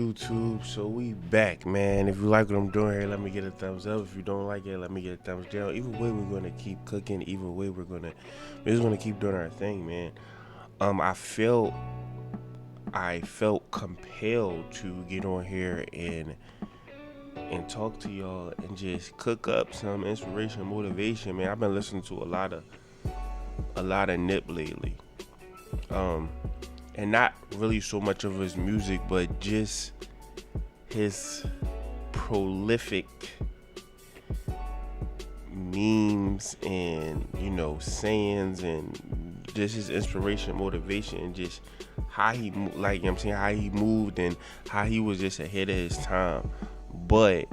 YouTube? So we back, man. If you like what I'm doing here, let me get a thumbs up. If you don't like it, let me get a thumbs down. Either way, we're gonna keep cooking. Either way, we're just gonna keep doing our thing, man. I felt compelled to get on here and talk to y'all and just cook up some inspiration, motivation, man. I've been listening to a lot of Nip lately. Um, and not really so much of his music, but just his prolific memes and sayings and just his inspiration, motivation, and just how he like you know what I'm saying how he moved and how he was just ahead of his time. But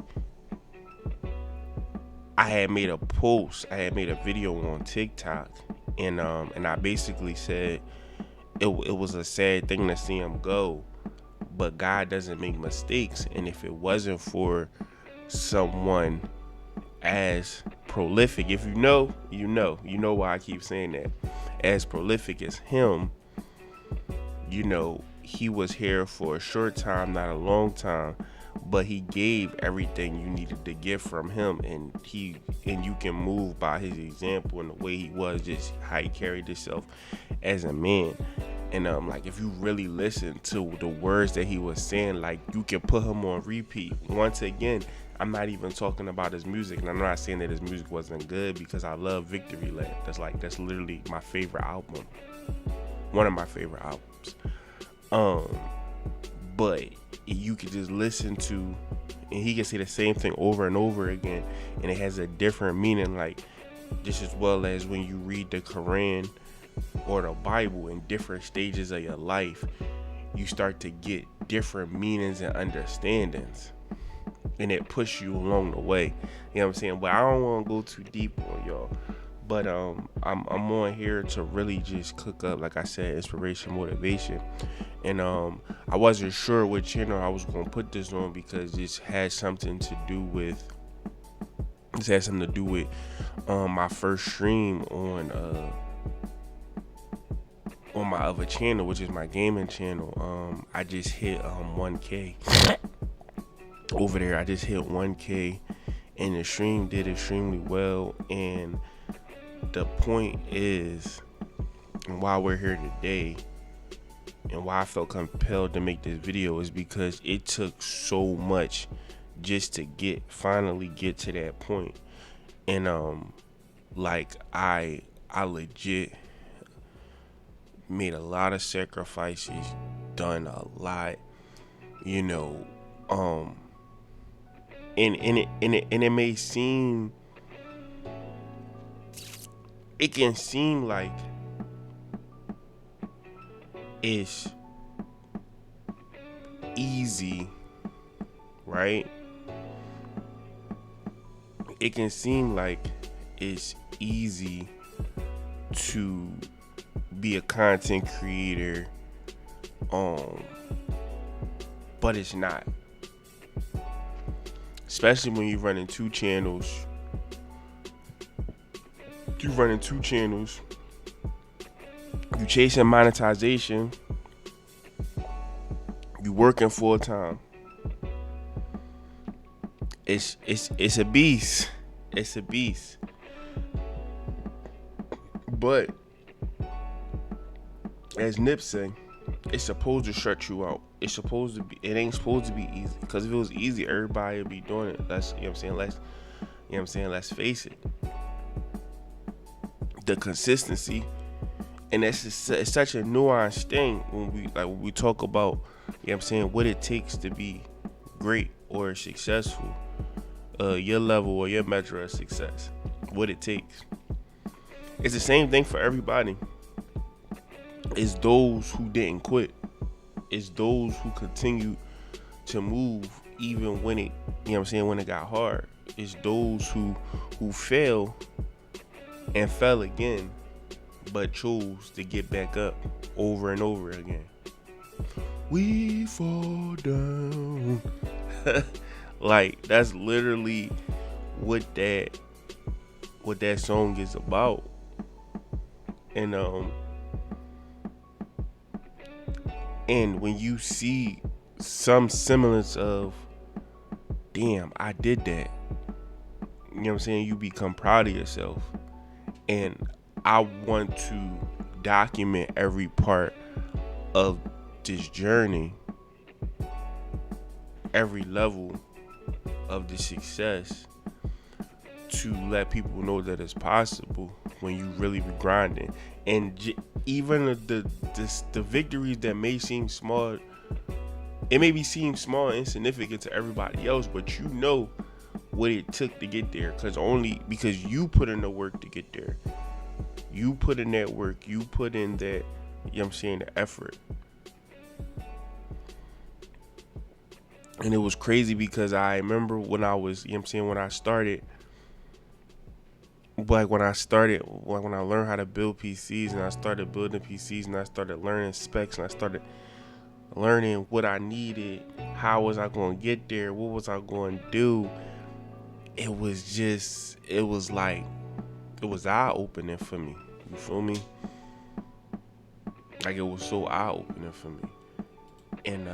I had made a post, I had made a video on TikTok, and I basically said it was a sad thing to see him go, but God doesn't make mistakes, and if it wasn't for someone as prolific, if you know why I keep saying that, as prolific as him, he was here for a short time, not a long time, but he gave everything you needed to get from him, and you can move by his example and the way he was, just how he carried himself as a man. And like, if you really listen to the words that he was saying, like, you can put him on repeat. Once again, I'm not even talking about his music, and I'm not saying that his music wasn't good, because I love Victory Lap. That's literally my favorite album, one of my favorite albums. But you could just listen to, and he can say the same thing over and over again, and it has a different meaning. Like, just as well as when you read the Quran or the Bible in different stages of your life, you start to get different meanings and understandings, and it pushes you along the way. You know what I'm saying? But I don't want to go too deep on y'all. But I'm on here to really just cook up, like I said, inspiration, motivation. And I wasn't sure what channel I was gonna put this on, because this had something to do with my first stream on my other channel, which is my gaming channel. I just hit 1K over there. I just hit 1K, and the stream did extremely well. And the point is, and why we're here today, and why I felt compelled to make this video, is because it took so much just to finally get to that point. And like, I legit made a lot of sacrifices, done a lot, and it may seem, it can seem like it's easy, right? It can seem like it's easy to be a content creator, but it's not. Especially when you're running two channels. You chasing monetization. You working full time. It's a beast. It's a beast. But as Nip say, it's supposed to shut you out. It ain't supposed to be easy. Because if it was easy, everybody would be doing it. Let's face it. The consistency, and it's such a nuanced thing when we talk about, what it takes to be great or successful, your level or your measure of success, what it takes. It's the same thing for everybody. It's those who didn't quit. It's those who continue to move even when it, when it got hard. It's those who fail and fell again, but chose to get back up over and over again. We fall down. Like, that's literally what that song is about. And when you see some semblance of, damn, I did that. You know what I'm saying? You become proud of yourself. And I want to document every part of this journey, every level of the success, to let people know that it's possible when you really be grinding. And even the victories that may seem small, it may be seem small and insignificant to everybody else, but you know what it took to get there, because you put in the work to get there. You put in that work, you put in that, you know what I'm saying, the effort. And it was crazy because I remember when I was, you know what I'm saying, when I learned how to build PCs, and I started building PCs, and I started learning specs, and I started learning what I needed, how was I going to get there, what was I going to do. It was eye-opening for me. You feel me? Like, it was so eye-opening for me. And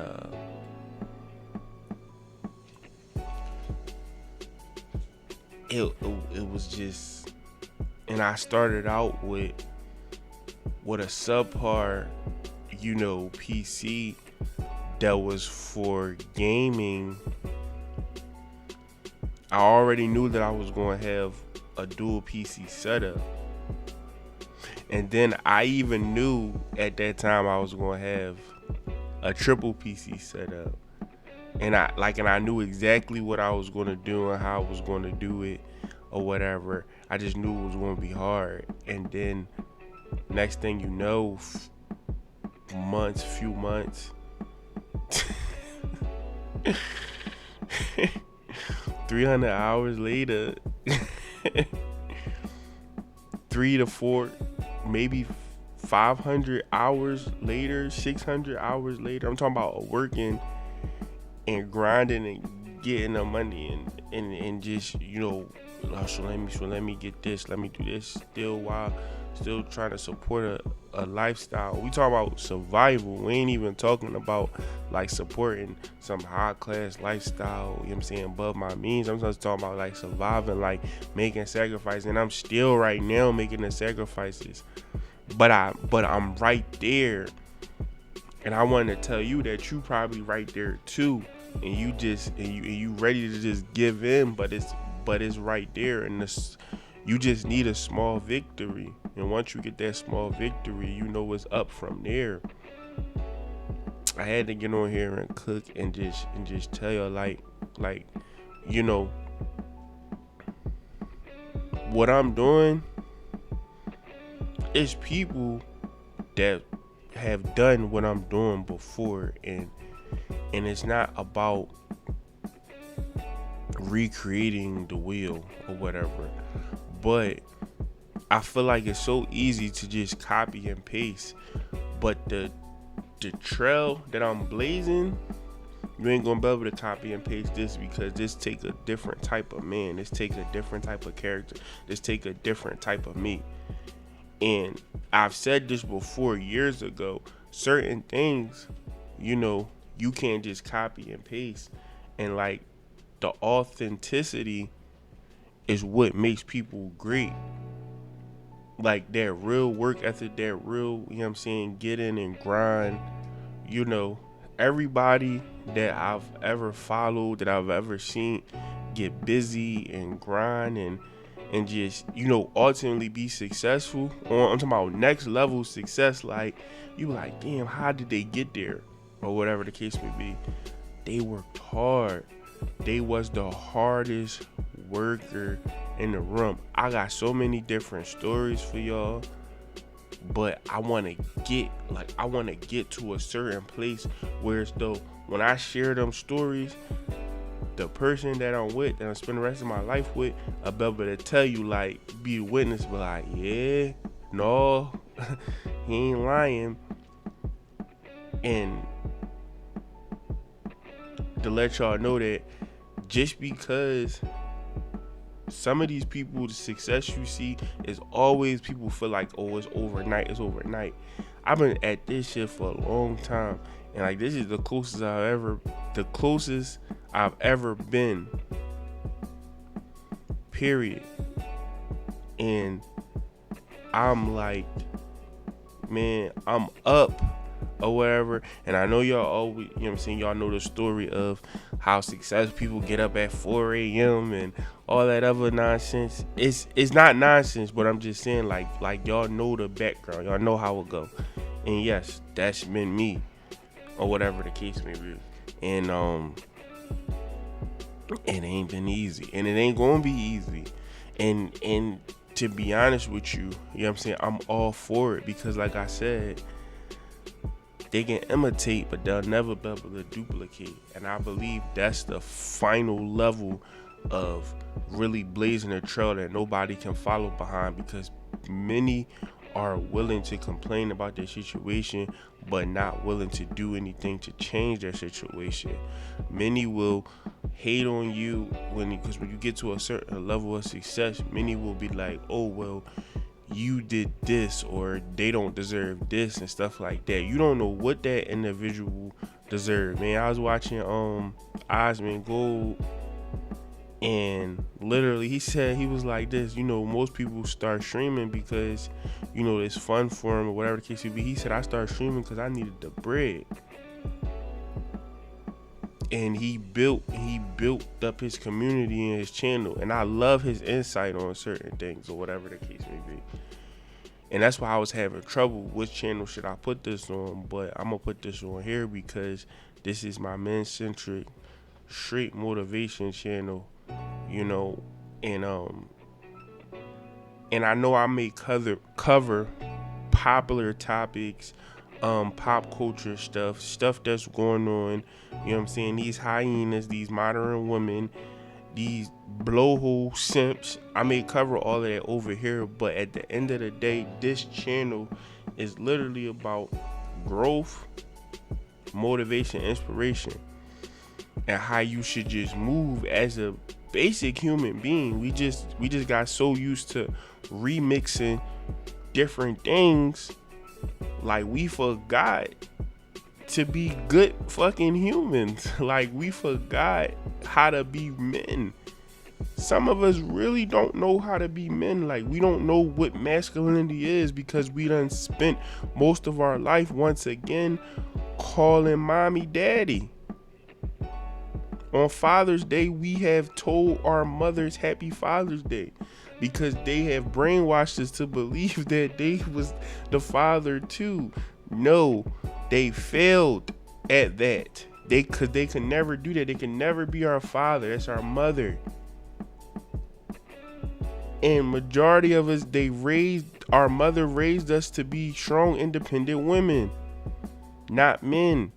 it was just, and I started out with a subpar, PC that was for gaming. I already knew that I was going to have a dual PC setup. And then I even knew at that time I was going to have a triple PC setup. And I knew exactly what I was going to do and how I was going to do it or whatever. I just knew it was going to be hard. And then next thing you know, few months, 300 hours later, 3 to 4, maybe 500 hours later, 600 hours later, I'm talking about working and grinding and getting the money and just, so let me get this, let me do this, still trying to support a lifestyle. We talk about survival. We ain't even talking about like supporting some high class lifestyle, you know what I'm saying, above my means. I'm just talking about like surviving, like making sacrifices. And I'm still right now making the sacrifices. But I'm right there. And I want to tell you that you probably right there too. And you ready to just give in, but it's right there. And you just need a small victory. And once you get that small victory, you know what's up from there. I had to get on here and cook and just tell you like what I'm doing is people that have done what I'm doing before, and it's not about recreating the wheel or whatever, but I feel like it's so easy to just copy and paste, but the trail that I'm blazing, you ain't gonna be able to copy and paste this, because this take a different type of man, this takes a different type of character, this take a different type of me. And I've said this before years ago, certain things, you can't just copy and paste, and like the authenticity is what makes people great. Like that real work ethic, that real, you know what I'm saying, get in and grind. Everybody that I've ever followed, that I've ever seen get busy and grind and just, ultimately be successful. I'm talking about next level success. Like, you like, damn, how did they get there? Or whatever the case may be. They worked hard. They was the hardest worker in the room. I got so many different stories for y'all, but I want to get to a certain place where it's though when I share them stories, the person that I'm with, that I spend the rest of my life with, I'll be able to tell you, like, be a witness, but like, yeah, no, he ain't lying. And to let y'all know that just because some of these people, the success you see is always, people feel like, oh, it's overnight. I've been at this shit for a long time, and like this is the closest I've ever been. Period. And I'm like, man, I'm up or whatever. And I know y'all always, you know what I'm saying, y'all know the story of how successful people get up at 4 a.m. and all that other nonsense. It's not nonsense, but I'm just saying like y'all know the background. Y'all know how it go. And yes, that's been me or whatever the case may be. And it ain't been easy. And it ain't gonna be easy. And to be honest with you, you know what I'm saying, I'm all for it because like I said, they can imitate, but they'll never be able to duplicate. And I believe that's the final level of really blazing a trail that nobody can follow behind, because many are willing to complain about their situation but not willing to do anything to change their situation. Many will hate on you because when you get to a certain level of success, many will be like, oh well, you did this, or they don't deserve this and stuff like that. You don't know what that individual deserved, man. I was watching Osmond Gold, and literally he said, he was like this, most people start streaming because it's fun for him or whatever the case may be. He said, I started streaming because I needed the bread. And he built up his community and his channel, and I love his insight on certain things or whatever the case may be. And that's why I was having trouble, which channel should I put this on, but I'm gonna put this on here because this is my men-centric straight motivation channel, and I know I may cover popular topics, pop culture stuff that's going on, these hyenas, these modern women, these blowhole simps. I may cover all of that over here, but at the end of the day, this channel is literally about growth, motivation, inspiration, and how you should just move as a basic human being. We just got so used to remixing different things, like we forgot to be good fucking humans. Like we forgot how to be men. Some of us really don't know how to be men. Like we don't know what masculinity is because we done spent most of our life once again calling mommy daddy. On Father's Day, we have told our mothers Happy Father's Day because they have brainwashed us to believe that they was the father too. No, they failed at that. They could never do that. They can never be our father. That's our mother. And majority of us, our mother raised us to be strong, independent women, not men.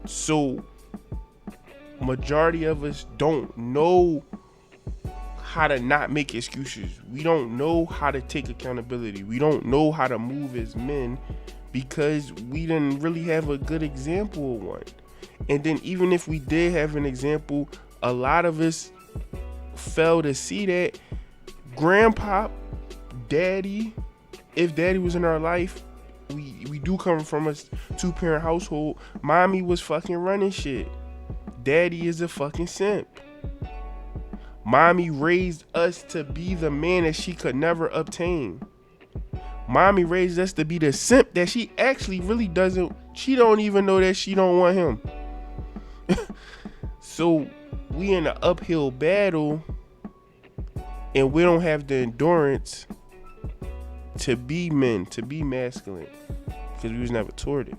So majority of us don't know how to not make excuses. We don't know how to take accountability. We don't know how to move as men because we didn't really have a good example of one. And then even if we did have an example, a lot of us fail to see that grandpa, daddy, if daddy was in our life, we do come from a 2-parent household. Mommy was fucking running shit. Daddy is a fucking simp. Mommy raised us to be the man that she could never obtain. Mommy raised us to be the simp that she actually really doesn't. She don't even know that she don't want him. So we in an uphill battle, and we don't have the endurance to be men, to be masculine, because we was never taught it.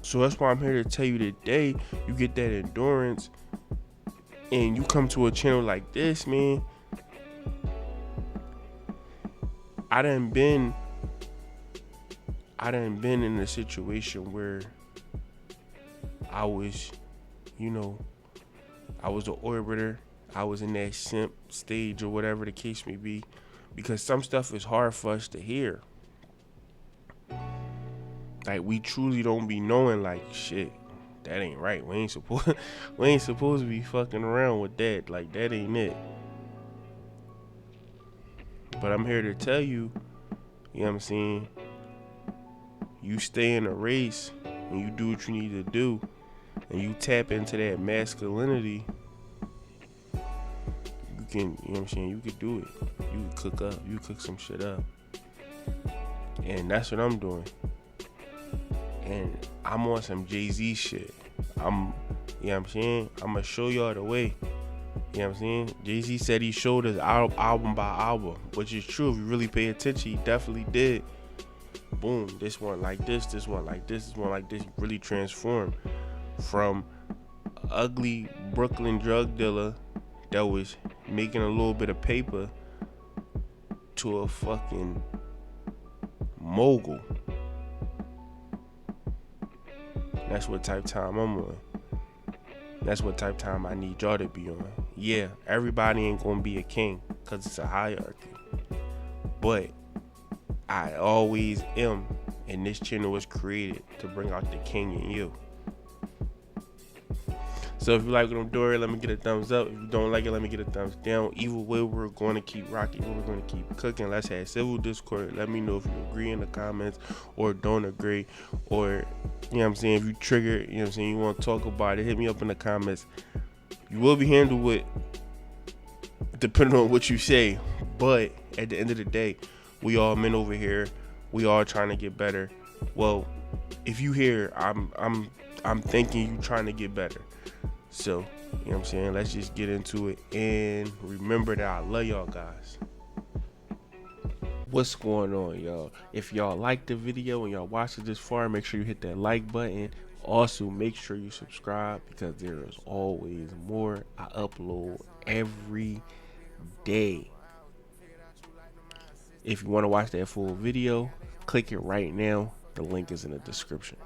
So that's why I'm here to tell you today, you get that endurance and you come to a channel like this, man. I done been in a situation where I was, I was an orbiter. I was in that simp stage or whatever the case may be, because some stuff is hard for us to hear. Like we truly don't be knowing, like, shit, that ain't right. We ain't supposed to be fucking around with that. Like that ain't it. But I'm here to tell you, you know what I'm saying, you stay in a race and you do what you need to do and you tap into that masculinity, you can, you know what I'm saying, you can do it. You can cook up, you cook some shit up. And that's what I'm doing. And I'm on some Jay-Z shit. You know what I'm saying, I'm gonna show y'all the way. You know what I'm saying? Jay-Z said he showed us album by album, which is true. If you really pay attention, he definitely did. Boom, this one like this one like this one like this. Really transformed from ugly Brooklyn drug dealer that was making a little bit of paper to a fucking mogul. That's what type time I'm on. That's what type time I need y'all to be on. Yeah, everybody ain't gonna be a king because it's a hierarchy. But I always am, and this channel was created to bring out the king in you. So if you like what I'm doing, let me get a thumbs up. If you don't like it, let me get a thumbs down. Either way, we're going to keep rocking. We're going to keep cooking. Let's have civil discord. Let me know if you agree in the comments or don't agree. Or, you know what I'm saying, if you trigger, you know what I'm saying, you want to talk about it, hit me up in the comments. You will be handled with, depending on what you say. But at the end of the day, we all men over here. We all trying to get better. Well, if you hear, I'm thinking you trying to get better. So, you know what I'm saying? Let's just get into it. And remember that I love y'all guys. What's going on, y'all? If y'all like the video and y'all watched it this far, make sure you hit that like button. Also, make sure you subscribe because there is always more. I upload every day. If you want to watch that full video, click it right now. The link is in the description.